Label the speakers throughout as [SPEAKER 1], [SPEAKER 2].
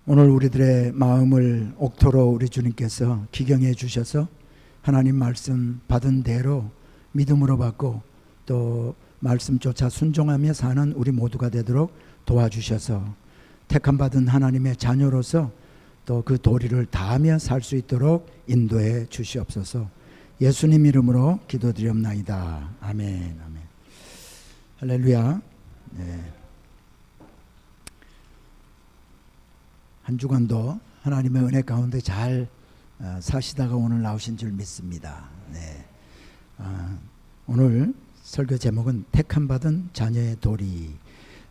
[SPEAKER 1] 오늘 우리들의 마음을 옥토로 우리 주님께서 기경해 주셔서 하나님 말씀 받은 대로 믿음으로 받고 또 말씀 쫓아 순종하며 사는 우리 모두가 되도록 도와주셔서 택함 받은 하나님의 자녀로서 또 그 도리를 다하며 살 수 있도록 인도해 주시옵소서. 예수님 이름으로 기도드리옵나이다. 아멘. 아멘. 할렐루야. 네. 한 주간도 하나님의 은혜 가운데 잘 사시다가 오늘 나오신 줄 믿습니다. 네. 오늘 설교 제목은 택함 받은 자녀의 도리,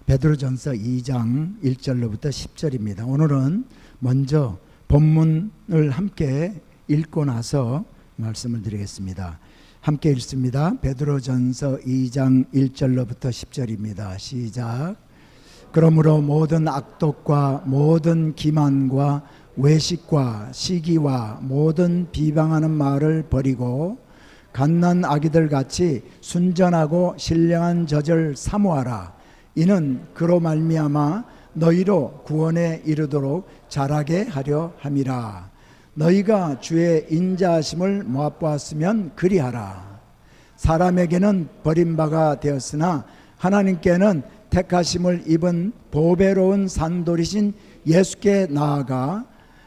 [SPEAKER 1] 베드로전서 2장 1절로부터 10절입니다. 오늘은 먼저 본문을 함께 읽고 나서 말씀을 드리겠습니다. 함께 읽습니다. 베드로전서 2장 1절로부터 10절입니다. 시작. 그러므로 모든 악독과 모든 기만과 외식과 시기와 모든 비방하는 말을 버리고 갓난 아기들 같이 순전하고 신령한 젖을 사모하라. 이는 그로 말미암아 너희로 구원에 이르도록 자라게 하려 함이라. 너희가 주의 인자하심을 모아보았으면 그리하라. 사람에게는 버림바가 되었으나 하나님께는 택하심을 입은 보배로운 산돌이신 예수께 나아가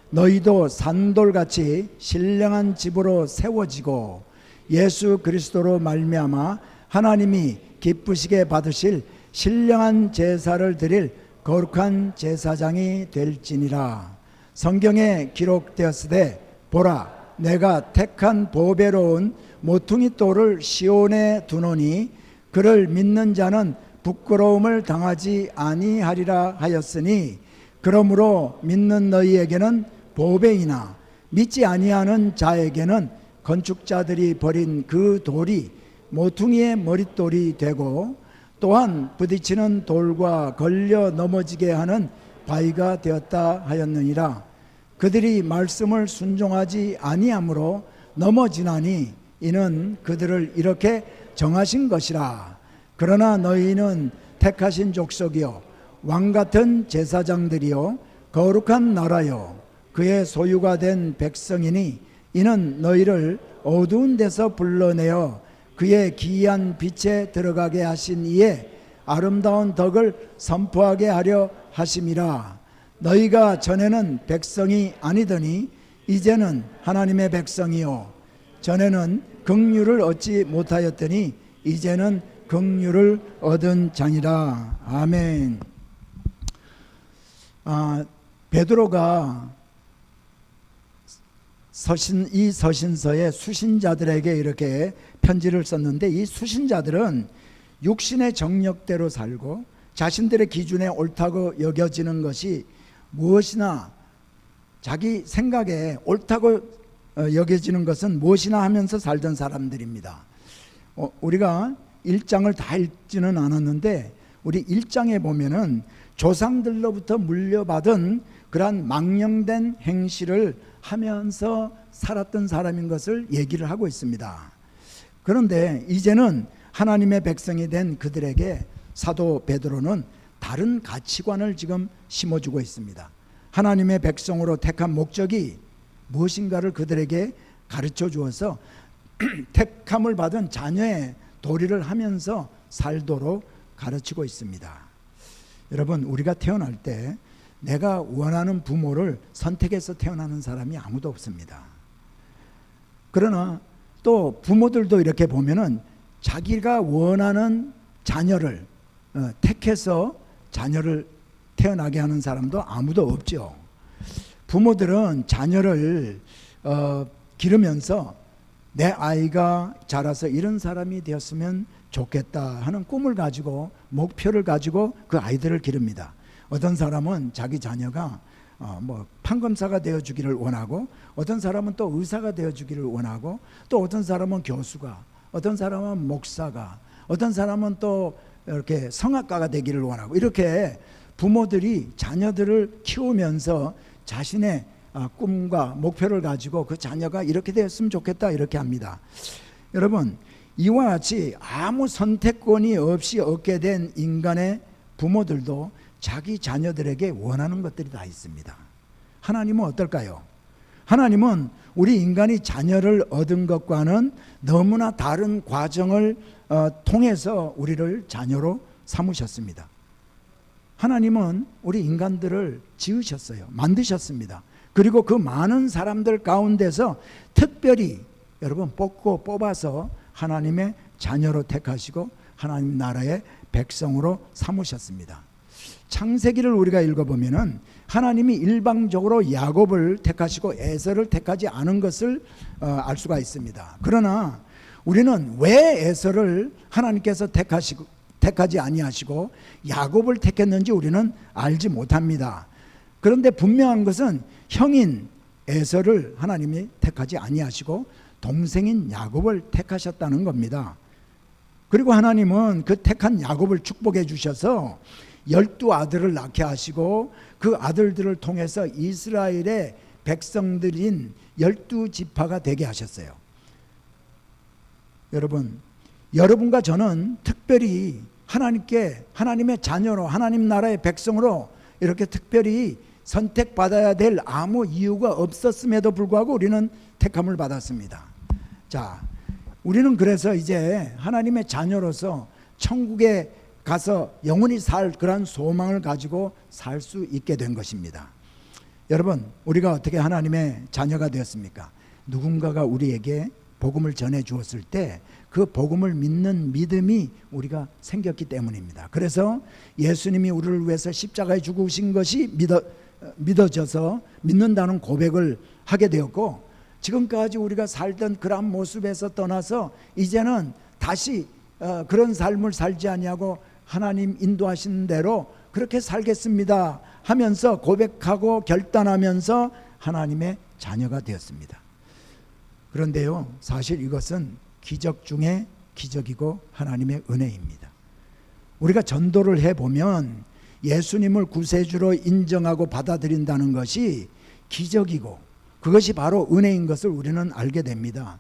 [SPEAKER 1] 너희도 산돌같이 신령한 집으로 세워지고 예수 그리스도로 말미암아 하나님이 기쁘시게 받으실 신령한 제사를 드릴 거룩한 제사장이 될지니라. 성경에 기록되었으되 보라, 내가 택한 보배로운 모퉁이 돌을 시온에 두노니 그를 믿는 자는 부끄러움을 당하지 아니하리라 하였으니, 그러므로 믿는 너희에게는 보배이나 믿지 아니하는 자에게는 건축자들이 버린 그 돌이 모퉁이의 머릿돌이 되고 또한 부딪히는 돌과 걸려 넘어지게 하는 바위가 되었다 하였느니라. 그들이 말씀을 순종하지 아니하므로 넘어지나니 이는 그들을 이렇게 정하신 것이라. 그러나 너희는 택하신 족속이요 왕같은 제사장들이요 거룩한 나라요 그의 소유가 된 백성이니 이는 너희를 어두운 데서 불러내어 그의 기이한 빛에 들어가게 하신 이에 아름다운 덕을 선포하게 하려 하심이라. 너희가 전에는 백성이 아니더니 이제는 하나님의 백성이요 전에는 긍휼을 얻지 못하였더니 이제는 긍휼을 얻은 자니라. 아멘. 베드로가 이 서신서에 수신자들에게 이렇게 편지를 썼는데, 이 수신자들은 육신의 정력대로 살고 자신들의 기준에 옳다고 여겨지는 것이 무엇이나, 자기 생각에 옳다고 여겨지는 것은 무엇이나 하면서 살던 사람들입니다. 우리가 1장을 다 읽지는 않았는데 우리 1장에 보면은 조상들로부터 물려받은 그러한 망령된 행실을 하면서 살았던 사람인 것을 얘기를 하고 있습니다. 그런데 이제는 하나님의 백성이 된 그들에게 사도 베드로는 다른 가치관을 지금 심어주고 있습니다. 하나님의 백성으로 택한 목적이 무엇인가를 그들에게 가르쳐 주어서 택함을 받은 자녀의 도리를 하면서 살도록 가르치고 있습니다. 여러분, 우리가 태어날 때 내가 원하는 부모를 선택해서 태어나는 사람이 아무도 없습니다. 그러나 또 부모들도 이렇게 보면은 자기가 원하는 자녀를 택해서 자녀를 태어나게 하는 사람도 아무도 없죠. 부모들은 자녀를 기르면서 내 아이가 자라서 이런 사람이 되었으면 좋겠다 하는 꿈을 가지고 목표를 가지고 그 아이들을 기릅니다. 어떤 사람은 자기 자녀가 판검사가 되어주기를 원하고, 어떤 사람은 또 의사가 되어주기를 원하고, 또 어떤 사람은 교수가, 어떤 사람은 목사가, 어떤 사람은 또 이렇게 성악가가 되기를 원하고, 이렇게 부모들이 자녀들을 키우면서 자신의 꿈과 목표를 가지고 그 자녀가 이렇게 되었으면 좋겠다 이렇게 합니다. 여러분, 이와 같이 아무 선택권이 없이 얻게 된 인간의 부모들도 자기 자녀들에게 원하는 것들이 다 있습니다. 하나님은 어떨까요? 하나님은 우리 인간이 자녀를 얻은 것과는 너무나 다른 과정을 통해서 우리를 자녀로 삼으셨습니다. 하나님은 우리 인간들을 지으셨어요. 만드셨습니다. 그리고 그 많은 사람들 가운데서 특별히 여러분 뽑아서 하나님의 자녀로 택하시고 하나님 나라의 백성으로 삼으셨습니다. 창세기를 우리가 읽어보면은 하나님이 일방적으로 야곱을 택하시고 에서를 택하지 않은 것을 알 수가 있습니다. 그러나 우리는 왜 에서를 하나님께서 택하지 아니하시고 야곱을 택했는지 우리는 알지 못합니다. 그런데 분명한 것은 형인 에서를 하나님이 택하지 아니하시고 동생인 야곱을 택하셨다는 겁니다. 그리고 하나님은 그 택한 야곱을 축복해 주셔서 12아들을 낳게 하시고 그 아들들을 통해서 이스라엘의 백성들인 12지파가 되게 하셨어요. 여러분과 저는 특별히 하나님의 자녀로 하나님 나라의 백성으로 이렇게 특별히 선택받아야 될 아무 이유가 없었음에도 불구하고 우리는 택함을 받았습니다. 자, 우리는 그래서 이제 하나님의 자녀로서 천국에 가서 영원히 살 그런 소망을 가지고 살 수 있게 된 것입니다. 여러분, 우리가 어떻게 하나님의 자녀가 되었습니까? 누군가가 우리에게 복음을 전해 주었을 때 그 복음을 믿는 믿음이 우리가 생겼기 때문입니다. 그래서 예수님이 우리를 위해서 십자가에 죽으신 것이 믿어져서 믿는다는 고백을 하게 되었고, 지금까지 우리가 살던 그런 모습에서 떠나서 이제는 다시 그런 삶을 살지 아니하고 하나님 인도하시는 대로 그렇게 살겠습니다 하면서 고백하고 결단하면서 하나님의 자녀가 되었습니다. 그런데요, 사실 이것은 기적 중에 기적이고 하나님의 은혜입니다. 우리가 전도를 해보면 예수님을 구세주로 인정하고 받아들인다는 것이 기적이고 그것이 바로 은혜인 것을 우리는 알게 됩니다.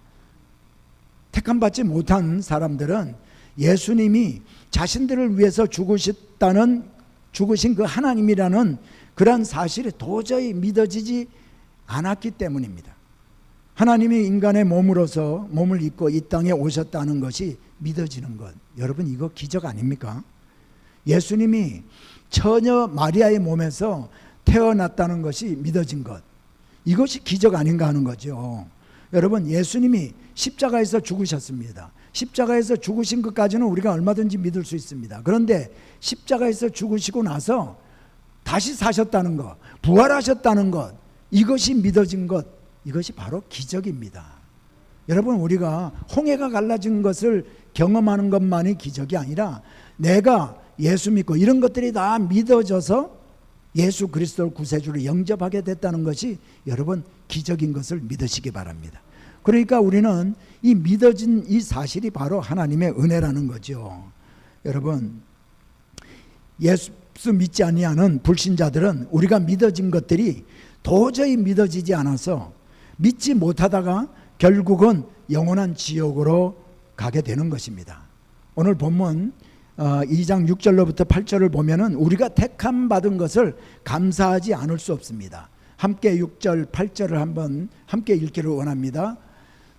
[SPEAKER 1] 택함받지 못한 사람들은 예수님이 자신들을 위해서 죽으신 그 하나님이라는 그런 사실이 도저히 믿어지지 않았기 때문입니다. 하나님이 인간의 몸을 입고 이 땅에 오셨다는 것이 믿어지는 것, 여러분 이거 기적 아닙니까? 예수님이 처녀 마리아의 몸에서 태어났다는 것이 믿어진 것, 이것이 기적 아닌가 하는 거죠. 여러분, 예수님이 십자가에서 죽으셨습니다. 십자가에서 죽으신 것까지는 우리가 얼마든지 믿을 수 있습니다. 그런데 십자가에서 죽으시고 나서 다시 사셨다는 것, 부활하셨다는 것, 이것이 믿어진 것, 이것이 바로 기적입니다. 여러분, 우리가 홍해가 갈라진 것을 경험하는 것만이 기적이 아니라 내가 예수 믿고 이런 것들이 다 믿어져서 예수 그리스도를 구세주로 영접하게 됐다는 것이 여러분 기적인 것을 믿으시기 바랍니다. 그러니까 우리는 이 믿어진 이 사실이 바로 하나님의 은혜라는 거죠. 여러분, 예수 믿지 아니하는 불신자들은 우리가 믿어진 것들이 도저히 믿어지지 않아서 믿지 못하다가 결국은 영원한 지옥으로 가게 되는 것입니다. 오늘 본문 2장 6절로부터 8절을 보면은 우리가 택함 받은 것을 감사하지 않을 수 없습니다. 함께 6절 8절을 한번 함께 읽기를 원합니다.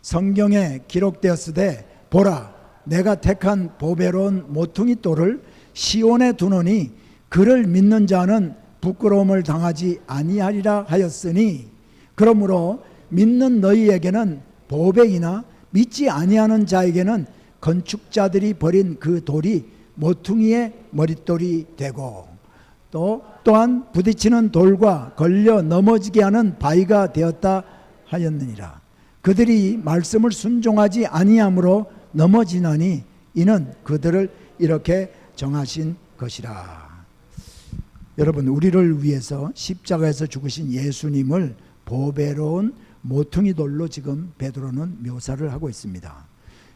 [SPEAKER 1] 성경에 기록되었으되 보라, 내가 택한 보배로운 모퉁이 돌을 시온에 두노니 그를 믿는 자는 부끄러움을 당하지 아니하리라 하였으니, 그러므로 믿는 너희에게는 보배이나 믿지 아니하는 자에게는 건축자들이 버린 그 돌이 모퉁이의 머릿돌이 되고 또한 부딪히는 돌과 걸려 넘어지게 하는 바위가 되었다 하였느니라. 그들이 말씀을 순종하지 아니함으로 넘어지나니 이는 그들을 이렇게 정하신 것이라. 여러분, 우리를 위해서 십자가에서 죽으신 예수님을 보배로운 모퉁이 돌로 지금 베드로는 묘사를 하고 있습니다.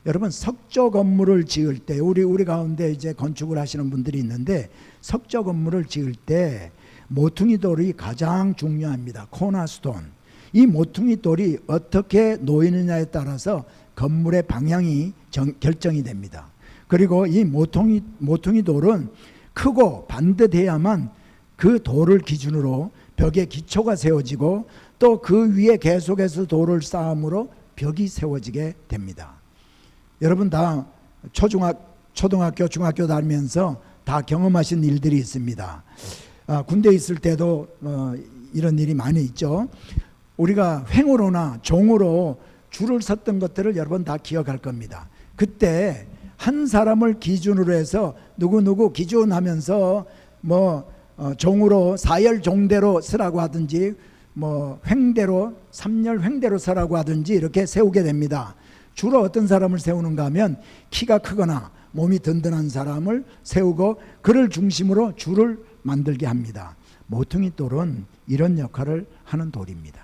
[SPEAKER 1] 여러분, 석조 건물을 지을 때 우리 가운데 이제 건축을 하시는 분들이 있는데 석조 건물을 지을 때 모퉁이 돌이 가장 중요합니다. 코너스톤. 이 모퉁이 돌이 어떻게 놓이느냐에 따라서 건물의 방향이 결정이 됩니다. 그리고 이 모퉁이 돌은 크고 반듯해야만 그 돌을 기준으로 벽에 기초가 세워지고 또 그 위에 계속해서 돌을 쌓음으로 벽이 세워지게 됩니다. 여러분 다 초등학교, 중학교 다니면서 다 경험하신 일들이 있습니다. 군대에 있을 때도 이런 일이 많이 있죠. 우리가 횡으로나 종으로 줄을 섰던 것들을 여러분 다 기억할 겁니다. 그때 한 사람을 기준으로 해서 누구 기준하면서 종으로 사열 종대로 서라고 하든지 횡대로 3열 횡대로 서라고 하든지 이렇게 세우게 됩니다. 주로 어떤 사람을 세우는가 하면 키가 크거나 몸이 든든한 사람을 세우고 그를 중심으로 줄을 만들게 합니다. 모퉁이 돌은 이런 역할을 하는 돌입니다.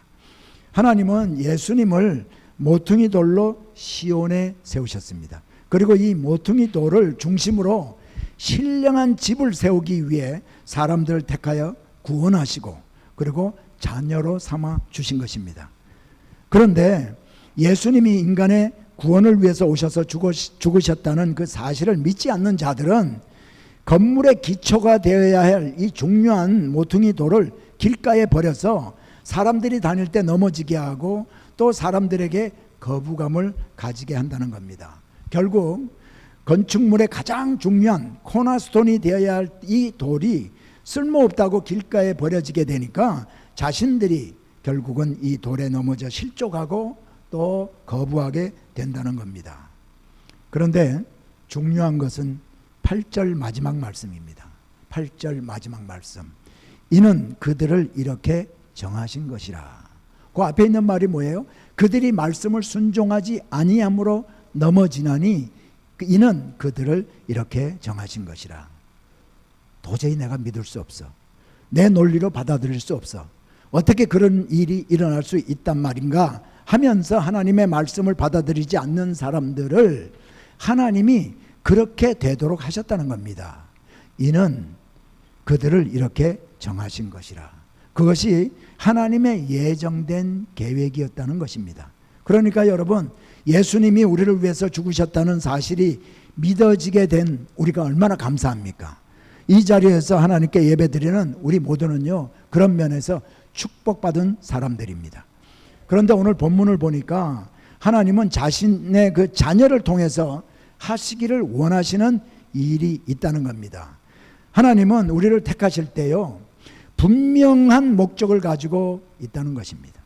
[SPEAKER 1] 하나님은 예수님을 모퉁이 돌로 시온에 세우셨습니다. 그리고 이 모퉁이 돌을 중심으로 신령한 집을 세우기 위해 사람들을 택하여 구원하시고 그리고 자녀로 삼아 주신 것입니다. 그런데 예수님이 인간의 구원을 위해서 오셔서 죽으셨다는 그 사실을 믿지 않는 자들은 건물의 기초가 되어야 할 이 중요한 모퉁이 돌을 길가에 버려서 사람들이 다닐 때 넘어지게 하고 또 사람들에게 거부감을 가지게 한다는 겁니다. 결국 건축물의 가장 중요한 코너스톤이 되어야 할 이 돌이 쓸모없다고 길가에 버려지게 되니까 자신들이 결국은 이 돌에 넘어져 실족하고 또 거부하게 된다는 겁니다. 그런데 중요한 것은 8절 마지막 말씀입니다. 8절 마지막 말씀. 이는 그들을 이렇게 정하신 것이라. 그 앞에 있는 말이 뭐예요? 그들이 말씀을 순종하지 아니함으로 넘어지나니 이는 그들을 이렇게 정하신 것이라. 도저히 내가 믿을 수 없어. 내 논리로 받아들일 수 없어. 어떻게 그런 일이 일어날 수 있단 말인가 하면서 하나님의 말씀을 받아들이지 않는 사람들을 하나님이 그렇게 되도록 하셨다는 겁니다. 이는 그들을 이렇게 정하신 것이라. 그것이 하나님의 예정된 계획이었다는 것입니다. 그러니까 여러분, 예수님이 우리를 위해서 죽으셨다는 사실이 믿어지게 된 우리가 얼마나 감사합니까? 이 자리에서 하나님께 예배드리는 우리 모두는요, 그런 면에서 축복받은 사람들입니다. 그런데 오늘 본문을 보니까 하나님은 자신의 그 자녀를 통해서 하시기를 원하시는 일이 있다는 겁니다. 하나님은 우리를 택하실 때요, 분명한 목적을 가지고 있다는 것입니다.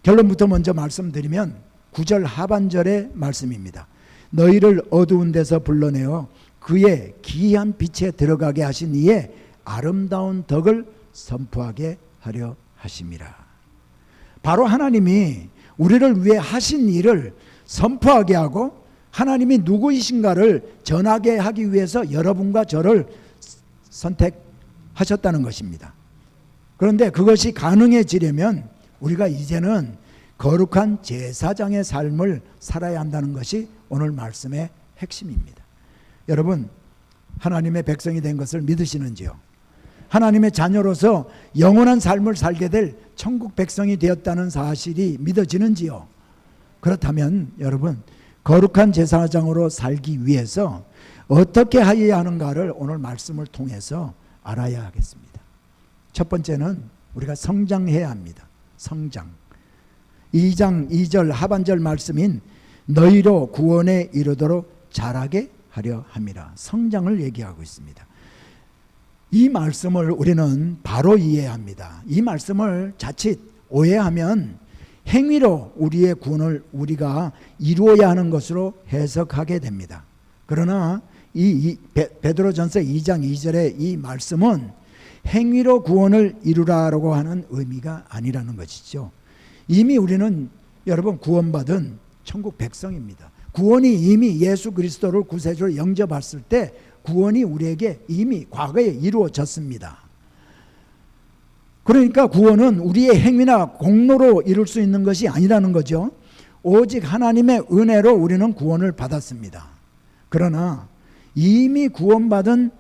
[SPEAKER 1] 결론부터 먼저 말씀드리면 9절 하반절의 말씀입니다. 너희를 어두운 데서 불러내어 그의 기이한 빛에 들어가게 하신 이의 아름다운 덕을 선포하게 하려 하심이라. 바로 하나님이 우리를 위해 하신 일을 선포하게 하고 하나님이 누구이신가를 전하게 하기 위해서 여러분과 저를 선택하셨다는 것입니다. 그런데 그것이 가능해지려면 우리가 이제는 거룩한 제사장의 삶을 살아야 한다는 것이 오늘 말씀의 핵심입니다. 여러분, 하나님의 백성이 된 것을 믿으시는지요? 하나님의 자녀로서 영원한 삶을 살게 될 천국 백성이 되었다는 사실이 믿어지는지요? 그렇다면 여러분, 거룩한 제사장으로 살기 위해서 어떻게 하여야 하는가를 오늘 말씀을 통해서 알아야 하겠습니다. 첫 번째는 우리가 성장해야 합니다. 성장. 2장 2절 하반절 말씀인 너희로 구원에 이르도록 자라게 하려 함이라. 성장을 얘기하고 있습니다. 이 말씀을 우리는 바로 이해합니다. 이 말씀을 자칫 오해하면 행위로 우리의 구원을 우리가 이루어야 하는 것으로 해석하게 됩니다. 그러나 이 베드로전서 2장 2절의 이 말씀은 행위로 구원을 이루라라고 하는 의미가 아니라는 것이죠. 이미 우리는 여러분 구원받은 천국 백성입니다. 구원이 이미 예수 그리스도를 구세주로 영접했을 때 구원이 우리에게 이미 과거에 이루어졌습니다. 그러니까 구원은 우리의 행위나 공로로 이룰 수 있는 것이 아니라는 거죠. 오직 하나님의 은혜로 우리는 구원을 받았습니다. 그러나 이미 구원받은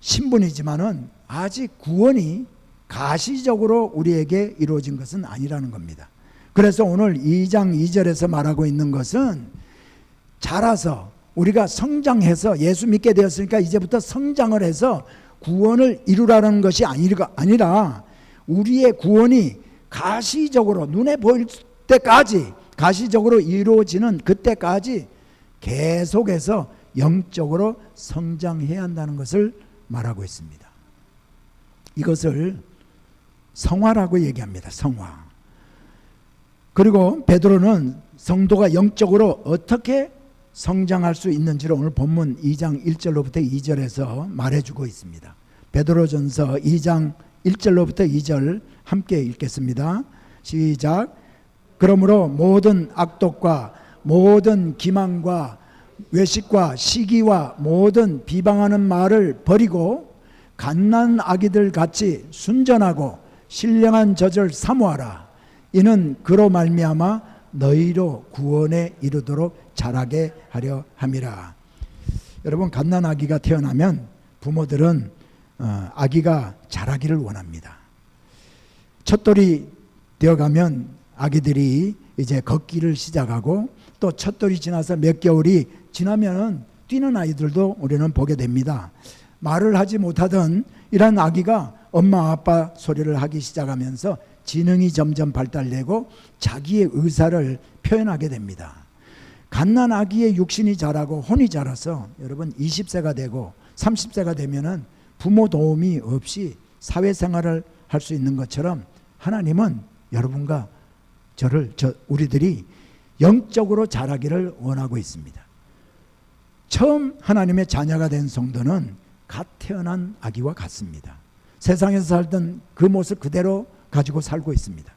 [SPEAKER 1] 신분이지만은 아직 구원이 가시적으로 우리에게 이루어진 것은 아니라는 겁니다. 그래서 오늘 2장 2절에서 말하고 있는 것은 자라서 우리가 성장해서 예수 믿게 되었으니까 이제부터 성장을 해서 구원을 이루라는 것이 아니라 우리의 구원이 가시적으로 눈에 보일 때까지, 가시적으로 이루어지는 그때까지 계속해서 영적으로 성장해야 한다는 것을 말하고 있습니다. 이것을 성화라고 얘기합니다. 성화. 그리고 베드로는 성도가 영적으로 어떻게 성장할 수 있는지를 오늘 본문 2장 1절로부터 2절에서 말해주고 있습니다. 베드로전서 2장 1절로부터 2절 함께 읽겠습니다. 시작. 그러므로 모든 악독과 모든 기만과 외식과 시기와 모든 비방하는 말을 버리고 갓난 아기들 같이 순전하고 신령한 젖을 사모하라. 이는 그로 말미암아 너희로 구원에 이르도록 자라게 하려 함이라. 여러분, 갓난 아기가 태어나면 부모들은 아기가 자라기를 원합니다. 첫돌이 되어가면 아기들이 이제 걷기를 시작하고 또 첫 돌이 지나서 몇 개월이 지나면 뛰는 아이들도 우리는 보게 됩니다. 말을 하지 못하던 이런 아기가 엄마 아빠 소리를 하기 시작하면서 지능이 점점 발달되고 자기의 의사를 표현하게 됩니다. 갓난 아기의 육신이 자라고 혼이 자라서 여러분 20세가 되고 30세가 되면은 부모 도움이 없이 사회생활을 할 수 있는 것처럼 하나님은 여러분과 우리들이 영적으로 자라기를 원하고 있습니다. 처음 하나님의 자녀가 된 성도는 갓 태어난 아기와 같습니다. 세상에서 살던 그 모습 그대로 가지고 살고 있습니다.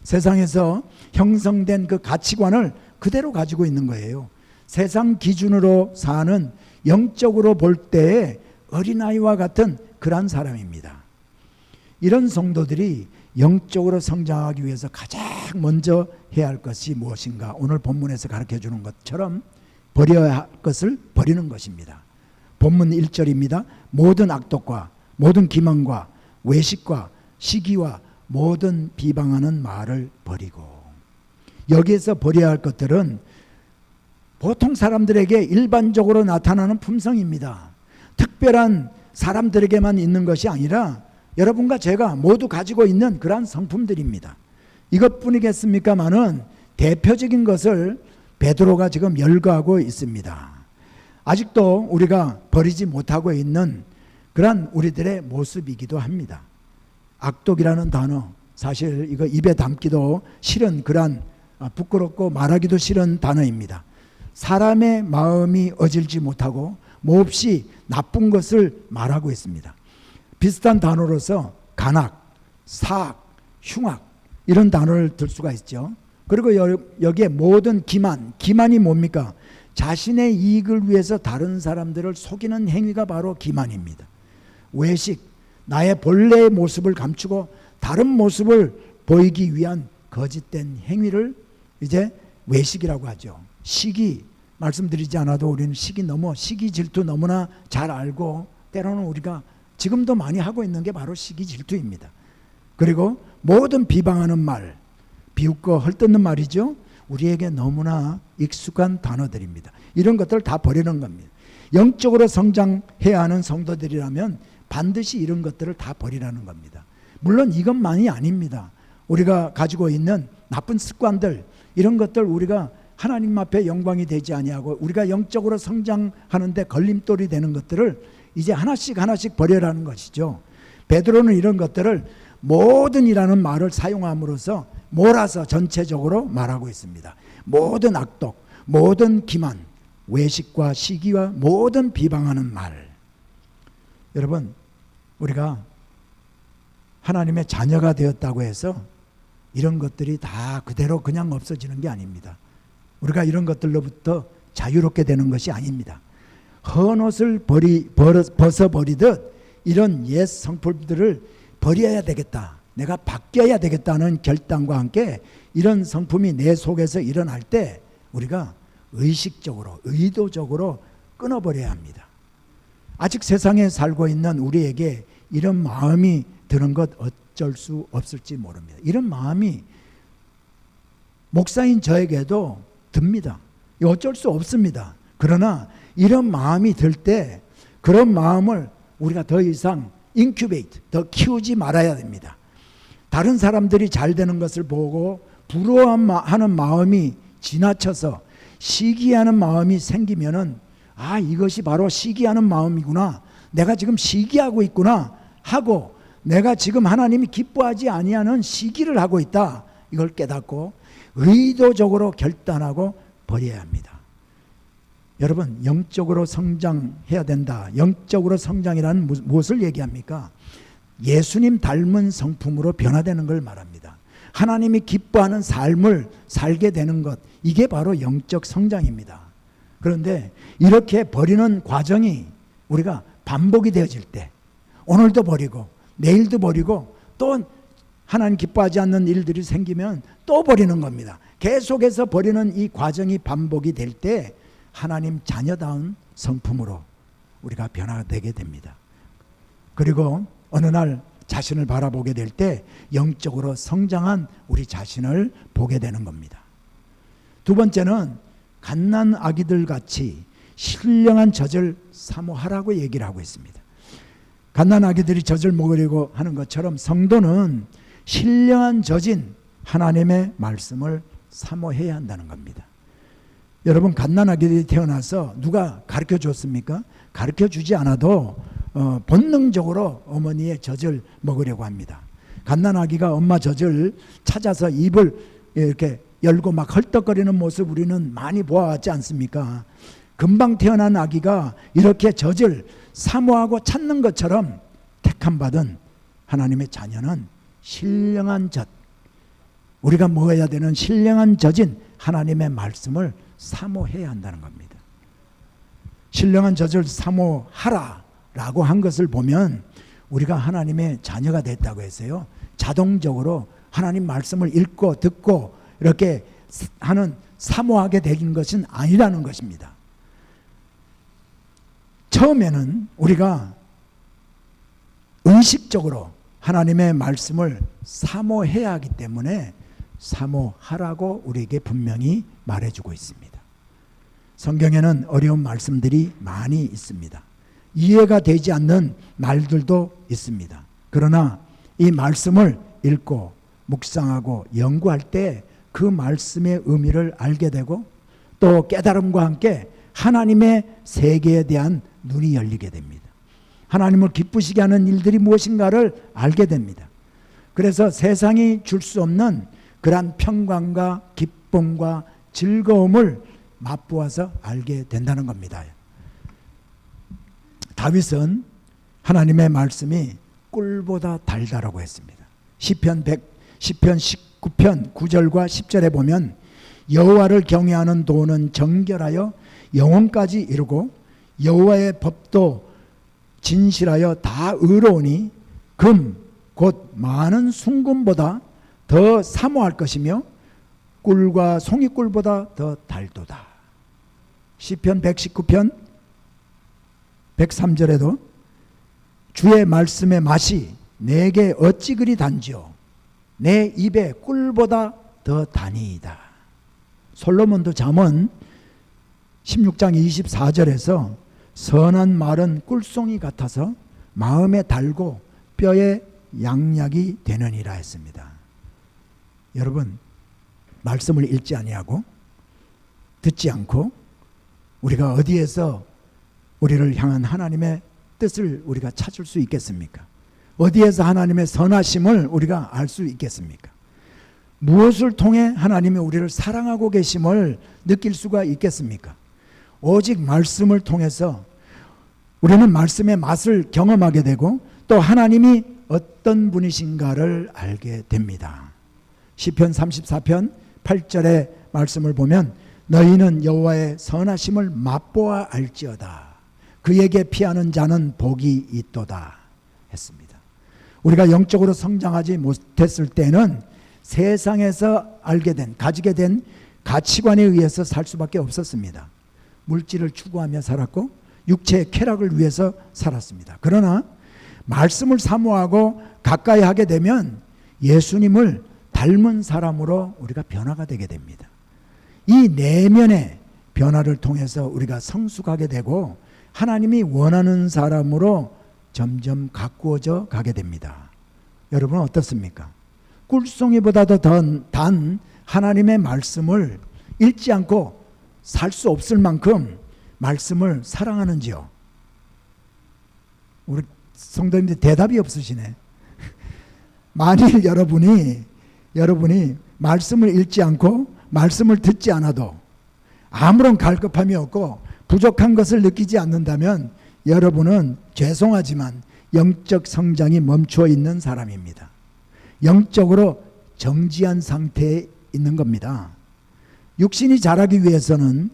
[SPEAKER 1] 세상에서 형성된 그 가치관을 그대로 가지고 있는 거예요. 세상 기준으로 사는, 영적으로 볼 때의 어린아이와 같은 그런 사람입니다. 이런 성도들이 영적으로 성장하기 위해서 가장 먼저 해야 할 것이 무엇인가? 오늘 본문에서 가르쳐 주는 것처럼 버려야 할 것을 버리는 것입니다. 본문 1절입니다. 모든 악독과 모든 기만과 외식과 시기와 모든 비방하는 말을 버리고. 여기에서 버려야 할 것들은 보통 사람들에게 일반적으로 나타나는 품성입니다. 특별한 사람들에게만 있는 것이 아니라 여러분과 제가 모두 가지고 있는 그러한 성품들입니다. 이것뿐이겠습니까마는 대표적인 것을 베드로가 지금 열거하고 있습니다. 아직도 우리가 버리지 못하고 있는 그러한 우리들의 모습이기도 합니다. 악독이라는 단어, 사실 이거 입에 담기도 싫은 그러한 부끄럽고 말하기도 싫은 단어입니다. 사람의 마음이 어질지 못하고 몹시 나쁜 것을 말하고 있습니다. 비슷한 단어로서 간악, 사악, 흉악 이런 단어를 들 수가 있죠. 그리고 여기에 모든 기만이 뭡니까? 자신의 이익을 위해서 다른 사람들을 속이는 행위가 바로 기만입니다. 외식, 나의 본래의 모습을 감추고 다른 모습을 보이기 위한 거짓된 행위를 이제 외식이라고 하죠. 시기, 말씀드리지 않아도 우리는 시기 질투 너무나 잘 알고 때로는 우리가 지금도 많이 하고 있는 게 바로 시기 질투입니다. 그리고 모든 비방하는 말, 비웃고 헐뜯는 말이죠. 우리에게 너무나 익숙한 단어들입니다. 이런 것들을 다 버리는 겁니다. 영적으로 성장해야 하는 성도들이라면 반드시 이런 것들을 다 버리라는 겁니다. 물론 이것만이 아닙니다. 우리가 가지고 있는 나쁜 습관들, 이런 것들 우리가 하나님 앞에 영광이 되지 아니하고 우리가 영적으로 성장하는데 걸림돌이 되는 것들을 이제 하나씩 버려라는 것이죠. 베드로는 이런 것들을 모든이라는 말을 사용함으로써 몰아서 전체적으로 말하고 있습니다. 모든 악독, 모든 기만, 외식과 시기와 모든 비방하는 말. 여러분, 우리가 하나님의 자녀가 되었다고 해서 이런 것들이 다 그대로 그냥 없어지는 게 아닙니다. 우리가 이런 것들로부터 자유롭게 되는 것이 아닙니다. 헌옷을 벗어버리듯 이런 옛 성품들을 버려야 되겠다, 내가 바뀌어야 되겠다는 결단과 함께 이런 성품이 내 속에서 일어날 때 우리가 의식적으로, 의도적으로 끊어버려야 합니다. 아직 세상에 살고 있는 우리에게 이런 마음이 드는 것 어쩔 수 없을지 모릅니다. 이런 마음이 목사인 저에게도 듭니다. 어쩔 수 없습니다. 그러나 이런 마음이 들 때 그런 마음을 우리가 더 이상 인큐베이트, 더 키우지 말아야 됩니다. 다른 사람들이 잘 되는 것을 보고 부러워하는 마음이 지나쳐서 시기하는 마음이 생기면은 아, 이것이 바로 시기하는 마음이구나, 내가 지금 시기하고 있구나 하고 내가 지금 하나님이 기뻐하지 아니하는 시기를 하고 있다, 이걸 깨닫고 의도적으로 결단하고 버려야 합니다. 여러분, 영적으로 성장해야 된다. 영적으로 성장이라는 무엇을 얘기합니까? 예수님 닮은 성품으로 변화되는 걸 말합니다. 하나님이 기뻐하는 삶을 살게 되는 것, 이게 바로 영적 성장입니다. 그런데 이렇게 버리는 과정이 우리가 반복이 되어질 때, 오늘도 버리고 내일도 버리고 또 하나님 기뻐하지 않는 일들이 생기면 또 버리는 겁니다. 계속해서 버리는 이 과정이 반복이 될 때 하나님 자녀다운 성품으로 우리가 변화되게 됩니다. 그리고 어느 날 자신을 바라보게 될 때 영적으로 성장한 우리 자신을 보게 되는 겁니다. 두 번째는 갓난 아기들 같이 신령한 젖을 사모하라고 얘기를 하고 있습니다. 갓난 아기들이 젖을 먹으려고 하는 것처럼 성도는 신령한 젖인 하나님의 말씀을 사모해야 한다는 겁니다. 여러분, 갓난 아기들이 태어나서 누가 가르쳐 줬습니까? 가르쳐 주지 않아도 본능적으로 어머니의 젖을 먹으려고 합니다. 갓난 아기가 엄마 젖을 찾아서 입을 이렇게 열고 막 헐떡거리는 모습 우리는 많이 보아왔지 않습니까? 금방 태어난 아기가 이렇게 젖을 사모하고 찾는 것처럼 택함받은 하나님의 자녀는 신령한 젖, 우리가 먹어야 되는 신령한 젖인 하나님의 말씀을 사모해야 한다는 겁니다. 신령한 젖을 사모하라 라고 한 것을 보면 우리가 하나님의 자녀가 됐다고 해서요, 자동적으로 하나님 말씀을 읽고 듣고 이렇게 하는 사모하게 되는 것은 아니라는 것입니다. 처음에는 우리가 의식적으로 하나님의 말씀을 사모해야 하기 때문에 사모하라고 우리에게 분명히 말해주고 있습니다. 성경에는 어려운 말씀들이 많이 있습니다. 이해가 되지 않는 말들도 있습니다. 그러나 이 말씀을 읽고 묵상하고 연구할 때 그 말씀의 의미를 알게 되고 또 깨달음과 함께 하나님의 세계에 대한 눈이 열리게 됩니다. 하나님을 기쁘시게 하는 일들이 무엇인가를 알게 됩니다. 그래서 세상이 줄 수 없는 그러한 평강과 기쁨과 즐거움을 맛보아서 알게 된다는 겁니다. 다윗은 하나님의 말씀이 꿀보다 달다라고 했습니다. 시편 19편 9절과 10절에 보면 여호와를 경외하는 도는 정결하여 영혼까지 이루고 여호와의 법도 진실하여 다 의로우니 금 곧 많은 순금보다 더 사모할 것이며 꿀과 송이꿀보다 더 달도다. 시편 119편 103절에도 주의 말씀의 맛이 내게 어찌 그리 단지요 내 입에 꿀보다 더 다니이다. 솔로몬도 잠언 16장 24절에서 선한 말은 꿀송이 같아서 마음에 달고 뼈에 양약이 되느니라 했습니다. 여러분, 말씀을 읽지 아니하고 듣지 않고 우리가 어디에서 우리를 향한 하나님의 뜻을 우리가 찾을 수 있겠습니까? 어디에서 하나님의 선하심을 우리가 알 수 있겠습니까? 무엇을 통해 하나님이 우리를 사랑하고 계심을 느낄 수가 있겠습니까? 오직 말씀을 통해서 우리는 말씀의 맛을 경험하게 되고 또 하나님이 어떤 분이신가를 알게 됩니다. 시편 34편 8절의 말씀을 보면 너희는 여호와의 선하심을 맛보아 알지어다. 그에게 피하는 자는 복이 있도다 했습니다. 우리가 영적으로 성장하지 못했을 때는 세상에서 알게 된, 가지게 된 가치관에 의해서 살 수밖에 없었습니다. 물질을 추구하며 살았고 육체의 쾌락을 위해서 살았습니다. 그러나 말씀을 사모하고 가까이 하게 되면 예수님을 닮은 사람으로 우리가 변화가 되게 됩니다. 이 내면의 변화를 통해서 우리가 성숙하게 되고 하나님이 원하는 사람으로 점점 가꾸어져 가게 됩니다. 여러분은 어떻습니까? 꿀송이보다도 더 단 하나님의 말씀을 읽지 않고 살 수 없을 만큼 말씀을 사랑하는지요? 우리 성도님들 대답이 없으시네. 만일 여러분이 말씀을 읽지 않고 말씀을 듣지 않아도 아무런 갈급함이 없고 부족한 것을 느끼지 않는다면 여러분은 죄송하지만 영적 성장이 멈춰 있는 사람입니다. 영적으로 정지한 상태에 있는 겁니다. 육신이 자라기 위해서는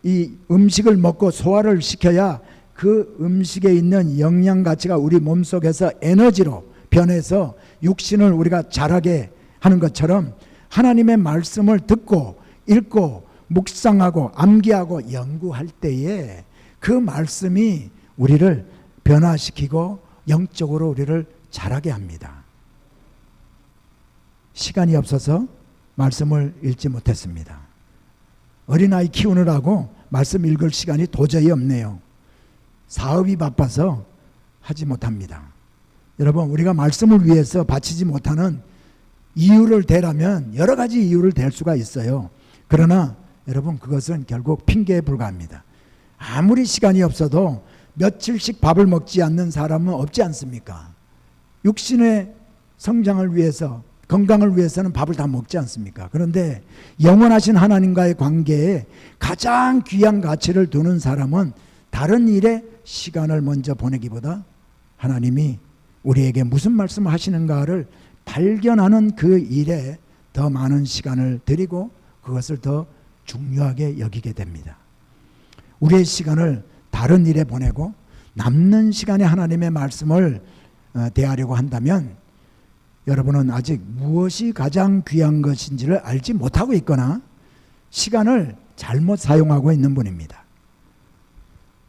[SPEAKER 1] 이 음식을 먹고 소화를 시켜야 그 음식에 있는 영양 가치가 우리 몸속에서 에너지로 변해서 육신을 우리가 자라게 하는 것처럼 하나님의 말씀을 듣고 읽고 묵상하고 암기하고 연구할 때에 그 말씀이 우리를 변화시키고 영적으로 우리를 자라게 합니다. 시간이 없어서 말씀을 읽지 못했습니다. 어린아이 키우느라고 말씀 읽을 시간이 도저히 없네요. 사업이 바빠서 하지 못합니다. 여러분, 우리가 말씀을 위해서 바치지 못하는 이유를 대라면 여러 가지 이유를 댈 수가 있어요. 그러나 여러분, 그것은 결국 핑계에 불과합니다. 아무리 시간이 없어도 며칠씩 밥을 먹지 않는 사람은 없지 않습니까? 육신의 성장을 위해서, 건강을 위해서는 밥을 다 먹지 않습니까? 그런데 영원하신 하나님과의 관계에 가장 귀한 가치를 두는 사람은 다른 일에 시간을 먼저 보내기보다 하나님이 우리에게 무슨 말씀을 하시는가를 발견하는 그 일에 더 많은 시간을 들이고 그것을 더 중요하게 여기게 됩니다. 우리의 시간을 다른 일에 보내고 남는 시간에 하나님의 말씀을 대하려고 한다면 여러분은 아직 무엇이 가장 귀한 것인지를 알지 못하고 있거나 시간을 잘못 사용하고 있는 분입니다.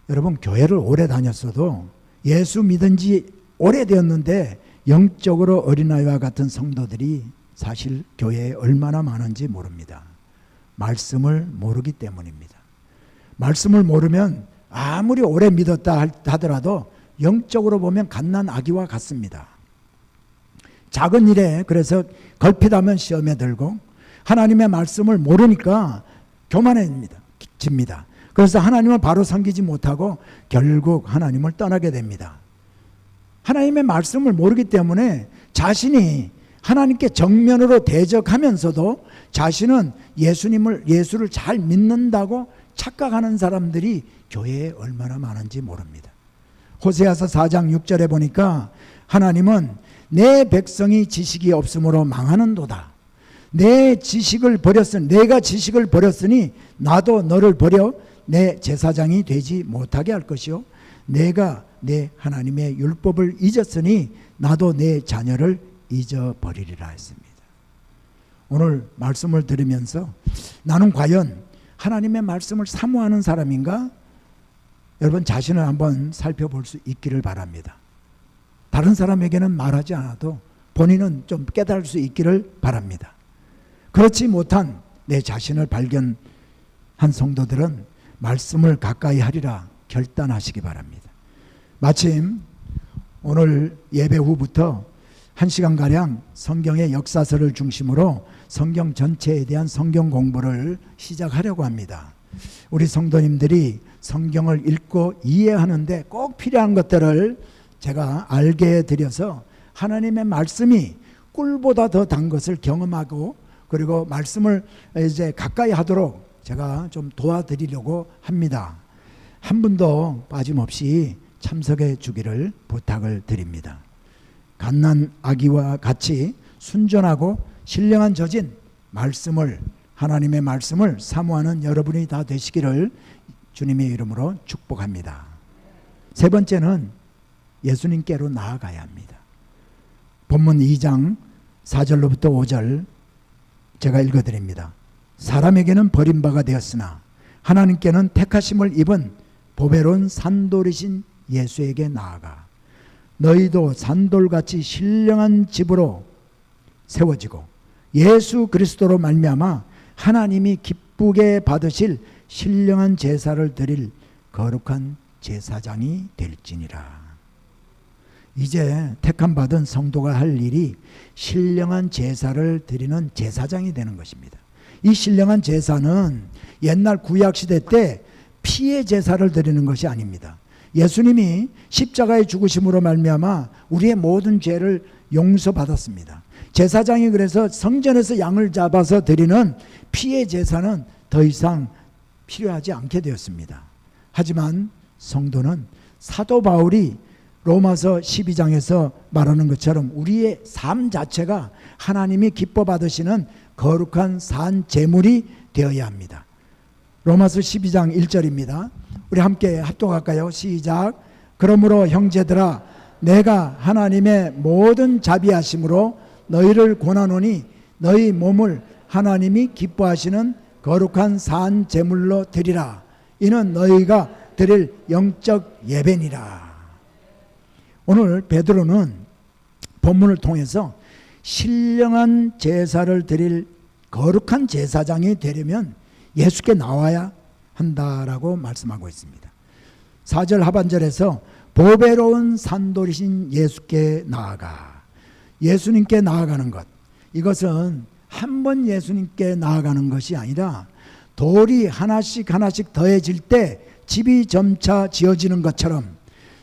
[SPEAKER 1] 여러분, 교회를 오래 다녔어도 예수 믿은 지 오래되었는데 영적으로 어린아이와 같은 성도들이 사실 교회에 얼마나 많은지 모릅니다. 말씀을 모르기 때문입니다. 말씀을 모르면 아무리 오래 믿었다 하더라도 영적으로 보면 갓난 아기와 같습니다. 작은 일에 그래서 걸핏하면 시험에 들고 하나님의 말씀을 모르니까 교만해집니다. 그래서 하나님을 바로 섬기지 못하고 결국 하나님을 떠나게 됩니다. 하나님의 말씀을 모르기 때문에 자신이 하나님께 정면으로 대적하면서도 자신은 예수를 잘 믿는다고 착각하는 사람들이 교회에 얼마나 많은지 모릅니다. 호세아서 4장 6절에 보니까 하나님은 내 백성이 지식이 없으므로 망하는도다. 내가 지식을 버렸으니 나도 너를 버려 내 제사장이 되지 못하게 할 것이요 내가 내 하나님의 율법을 잊었으니 나도 내 자녀를 잊어버리리라 했습니다. 오늘 말씀을 들으면서 나는 과연 하나님의 말씀을 사모하는 사람인가? 여러분 자신을 한번 살펴볼 수 있기를 바랍니다. 다른 사람에게는 말하지 않아도 본인은 좀 깨달을 수 있기를 바랍니다. 그렇지 못한 내 자신을 발견한 성도들은 말씀을 가까이 하리라 결단하시기 바랍니다. 마침 오늘 예배 후부터 1시간가량 성경의 역사서를 중심으로 성경 전체에 대한 성경 공부를 시작하려고 합니다. 우리 성도님들이 성경을 읽고 이해하는데 꼭 필요한 것들을 제가 알게 해드려서 하나님의 말씀이 꿀보다 더 단 것을 경험하고 그리고 말씀을 이제 가까이 하도록 제가 좀 도와드리려고 합니다. 한 분도 빠짐없이 참석해 주기를 부탁을 드립니다. 갓난 아기와 같이 순전하고 신령한 젖인 말씀을 하나님의 말씀을 사모하는 여러분이 다 되시기를 주님의 이름으로 축복합니다. 세 번째는 예수님께로 나아가야 합니다. 본문 2장 4절로부터 5절 제가 읽어드립니다. 사람에게는 버림바가 되었으나 하나님께는 택하심을 입은 보배로운 산돌이신 예수에게 나아가 너희도 산돌같이 신령한 집으로 세워지고 예수 그리스도로 말미암아 하나님이 기쁘게 받으실 신령한 제사를 드릴 거룩한 제사장이 될지니라. 이제 택함받은 성도가 할 일이 신령한 제사를 드리는 제사장이 되는 것입니다. 이 신령한 제사는 옛날 구약시대 때 피의 제사를 드리는 것이 아닙니다. 예수님이 십자가의 죽으심으로 말미암아 우리의 모든 죄를 용서받았습니다. 제사장이 그래서 성전에서 양을 잡아서 드리는 피의 제사는 더 이상 필요하지 않게 되었습니다. 하지만 성도는 사도 바울이 로마서 12장에서 말하는 것처럼 우리의 삶 자체가 하나님이 기뻐 받으시는 거룩한 산 제물이 되어야 합니다. 로마서 12장 1절입니다. 우리 함께 합독할까요? 시작. 그러므로 형제들아 내가 하나님의 모든 자비하심으로 너희를 권하노니 너희 몸을 하나님이 기뻐하시는 거룩한 산 제물로 드리라. 이는 너희가 드릴 영적 예배니라. 오늘 베드로는 본문을 통해서 신령한 제사를 드릴 거룩한 제사장이 되려면 예수께 나와야 한다라고 말씀하고 있습니다. 4절 하반절에서 보배로운 산돌이신 예수께 나아가, 예수님께 나아가는 것, 이것은 한 번 예수님께 나아가는 것이 아니라 돌이 하나씩 하나씩 더해질 때 집이 점차 지어지는 것처럼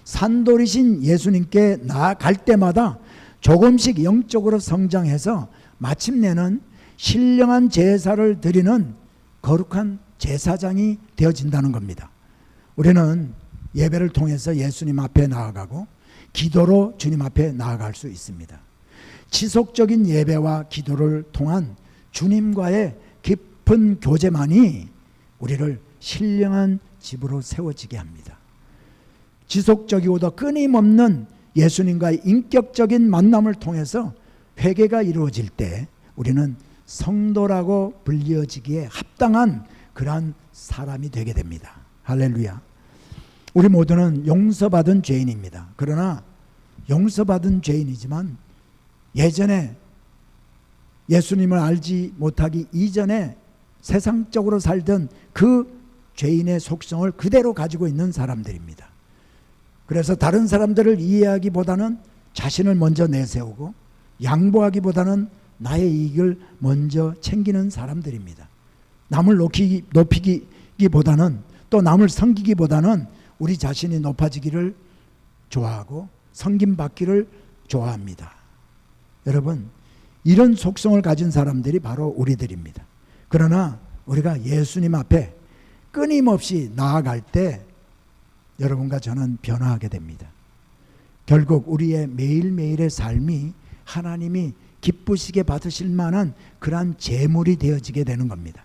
[SPEAKER 1] 산돌이신 예수님께 나아갈 때마다 조금씩 영적으로 성장해서 마침내는 신령한 제사를 드리는 거룩한 제사장이 되어진다는 겁니다. 우리는 예배를 통해서 예수님 앞에 나아가고 기도로 주님 앞에 나아갈 수 있습니다. 지속적인 예배와 기도를 통한 주님과의 깊은 교제만이 우리를 신령한 집으로 세워지게 합니다. 지속적이고도 끊임없는 예수님과의 인격적인 만남을 통해서 회개가 이루어질 때 우리는 성도라고 불려지기에 합당한 그러한 사람이 되게 됩니다. 할렐루야. 우리 모두는 용서받은 죄인입니다. 그러나 용서받은 죄인이지만 예전에 예수님을 알지 못하기 이전에 세상적으로 살던 그 죄인의 속성을 그대로 가지고 있는 사람들입니다. 그래서 다른 사람들을 이해하기보다는 자신을 먼저 내세우고 양보하기보다는 나의 이익을 먼저 챙기는 사람들입니다. 남을 높이기보다는 또 남을 섬기기보다는 우리 자신이 높아지기를 좋아하고 섬김받기를 좋아합니다. 여러분, 이런 속성을 가진 사람들이 바로 우리들입니다. 그러나 우리가 예수님 앞에 끊임없이 나아갈 때 여러분과 저는 변화하게 됩니다. 결국 우리의 매일매일의 삶이 하나님이 기쁘시게 받으실 만한 그러한 제물이 되어지게 되는 겁니다.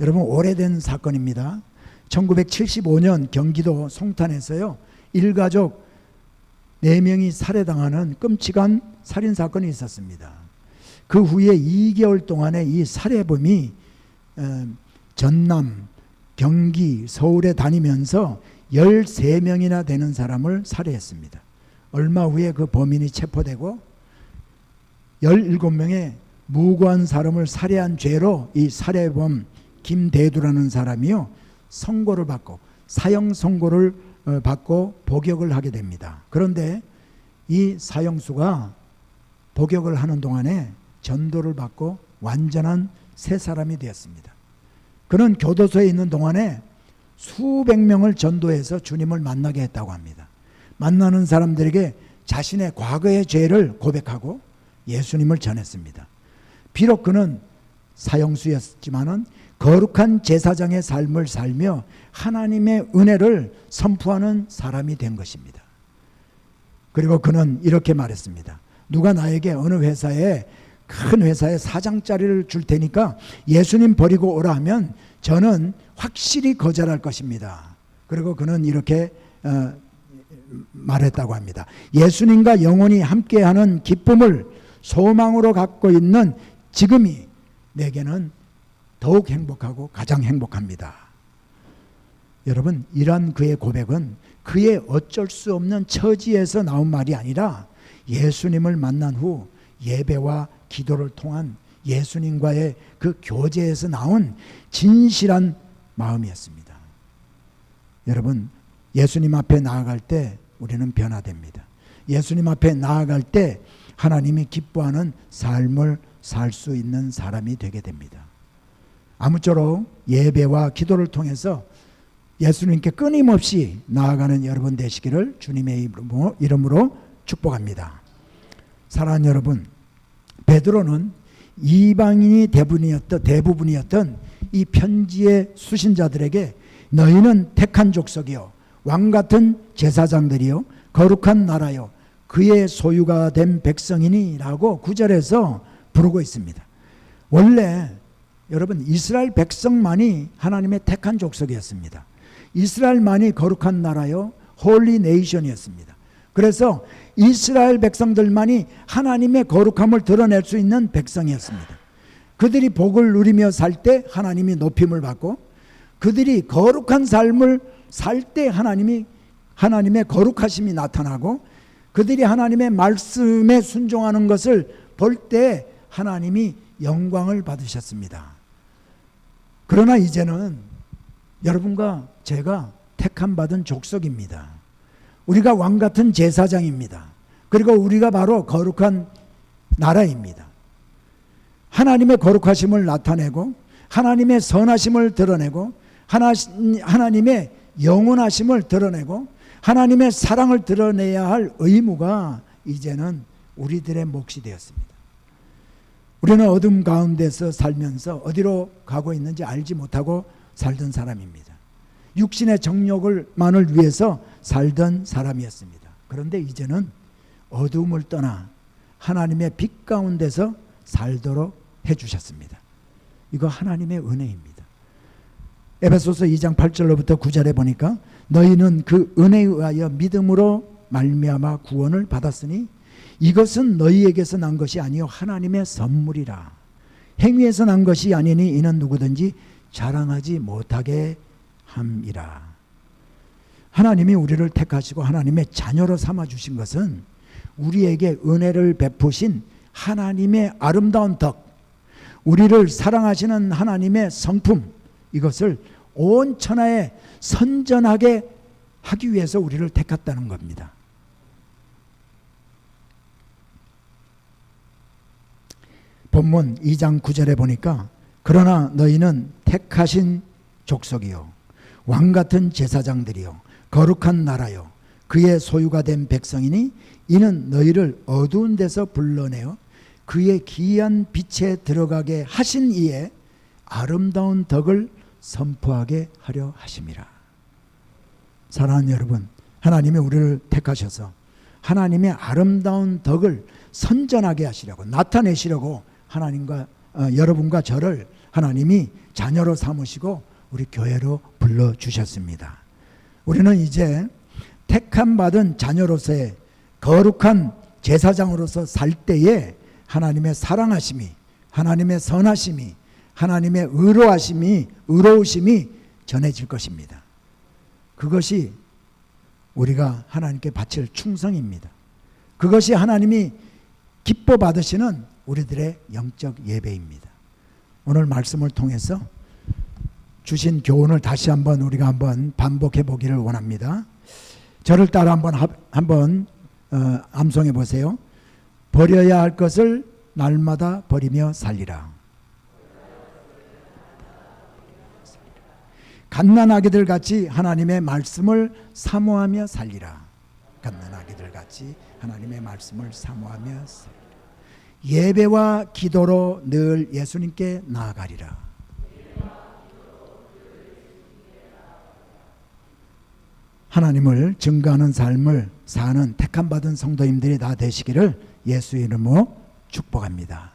[SPEAKER 1] 여러분, 오래된 사건입니다. 1975년 경기도 송탄에서요, 일가족 4명이 살해당하는 끔찍한 살인사건이 있었습니다. 그 후에 2개월 동안에 이 살해범이 전남, 경기, 서울에 다니면서 13명이나 되는 사람을 살해했습니다. 얼마 후에 그 범인이 체포되고 17명의 무고한 사람을 살해한 죄로 이 살해범 김대두라는 사람이요, 선고를 받고 사형 선고를 받고 복역을 하게 됩니다. 그런데 이 사형수가 복역을 하는 동안에 전도를 받고 완전한 새 사람이 되었습니다. 그는 교도소에 있는 동안에 수백 명을 전도해서 주님을 만나게 했다고 합니다. 만나는 사람들에게 자신의 과거의 죄를 고백하고 예수님을 전했습니다. 비록 그는 사형수였지만은 거룩한 제사장의 삶을 살며 하나님의 은혜를 선포하는 사람이 된 것입니다. 그리고 그는 이렇게 말했습니다. 누가 나에게 어느 회사에 큰 회사에 사장자리를 줄 테니까 예수님 버리고 오라 하면 저는 확실히 거절할 것입니다. 그리고 그는 이렇게 말했다고 합니다. 예수님과 영원히 함께하는 기쁨을 소망으로 갖고 있는 지금이 내게는 더욱 행복하고 가장 행복합니다. 여러분, 이러한 그의 고백은 그의 어쩔 수 없는 처지에서 나온 말이 아니라 예수님을 만난 후 예배와 기도를 통한 예수님과의 그 교제에서 나온 진실한 마음이었습니다. 여러분, 예수님 앞에 나아갈 때 우리는 변화됩니다. 예수님 앞에 나아갈 때 하나님이 기뻐하는 삶을 살 수 있는 사람이 되게 됩니다. 아무쪼록 예배와 기도를 통해서 예수님께 끊임없이 나아가는 여러분 되시기를 주님의 이름으로 축복합니다. 사랑하는 여러분, 베드로는 이방인이 대부분이었던 이 편지의 수신자들에게 너희는 택한 족속이요 왕같은 제사장들이요 거룩한 나라요 그의 소유가 된 백성이니 라고 9절에서 부르고 있습니다. 원래 여러분 이스라엘 백성만이 하나님의 택한 족속이었습니다. 이스라엘만이 거룩한 나라요 홀리 네이션이었습니다. 그래서 이스라엘 백성들만이 하나님의 거룩함을 드러낼 수 있는 백성이었습니다. 그들이 복을 누리며 살 때 하나님이 높임을 받고 그들이 거룩한 삶을 살 때 하나님의 거룩하심이 나타나고 그들이 하나님의 말씀에 순종하는 것을 볼 때 하나님이 영광을 받으셨습니다. 그러나 이제는 여러분과 제가 택함 받은 족속입니다. 우리가 왕같은 제사장입니다. 그리고 우리가 바로 거룩한 나라입니다. 하나님의 거룩하심을 나타내고 하나님의 선하심을 드러내고 하나님의 영원하심을 드러내고 하나님의 사랑을 드러내야 할 의무가 이제는 우리들의 몫이 되었습니다. 우리는 어둠 가운데서 살면서 어디로 가고 있는지 알지 못하고 살던 사람입니다. 육신의 정욕을만을 위해서 살던 사람이었습니다. 그런데 이제는 어둠을 떠나 하나님의 빛 가운데서 살도록 해주셨습니다. 이거 하나님의 은혜입니다. 에베소서 2장 8절로부터 9절에 보니까 너희는 그 은혜에 의하여 믿음으로 말미암아 구원을 받았으니 이것은 너희에게서 난 것이 아니요 하나님의 선물이라. 행위에서 난 것이 아니니 이는 누구든지 자랑하지 못하게 함이라. 하나님이 우리를 택하시고 하나님의 자녀로 삼아주신 것은 우리에게 은혜를 베푸신 하나님의 아름다운 덕, 우리를 사랑하시는 하나님의 성품, 이것을 온 천하에 선전하게 하기 위해서 우리를 택했다는 겁니다. 본문 2장 9절에 보니까 그러나 너희는 택하신 족속이요 왕같은 제사장들이요 거룩한 나라요 그의 소유가 된 백성이니 이는 너희를 어두운 데서 불러내어 그의 기이한 빛에 들어가게 하신 이에 아름다운 덕을 선포하게 하려 하심이라. 사랑하는 여러분, 하나님이 우리를 택하셔서 하나님의 아름다운 덕을 선전하게 하시려고, 나타내시려고 하나님과 여러분과 저를 하나님이 자녀로 삼으시고 우리 교회로 불러주셨습니다. 우리는 이제 택함 받은 자녀로서의 거룩한 제사장으로서 살 때에 하나님의 사랑하심이, 하나님의 선하심이, 하나님의 의로우심이 전해질 것입니다. 그것이 우리가 하나님께 바칠 충성입니다. 그것이 하나님이 기뻐 받으시는 우리들의 영적 예배입니다. 오늘 말씀을 통해서 주신 교훈을 다시 한번 우리가 한번 반복해 보기를 원합니다. 저를 따라 한번 암송해 보세요. 버려야 할 것을 날마다 버리며 살리라. 갓난아기들 같이 하나님의 말씀을 사모하며 살리라. 갓난아기들 같이 하나님의 말씀을 사모하며 살리라. 예배와 기도로 늘 예수님께 나아가리라. 하나님을 증거하는 삶을 사는 택함받은 성도님들이 다 되시기를 예수 이름으로 축복합니다.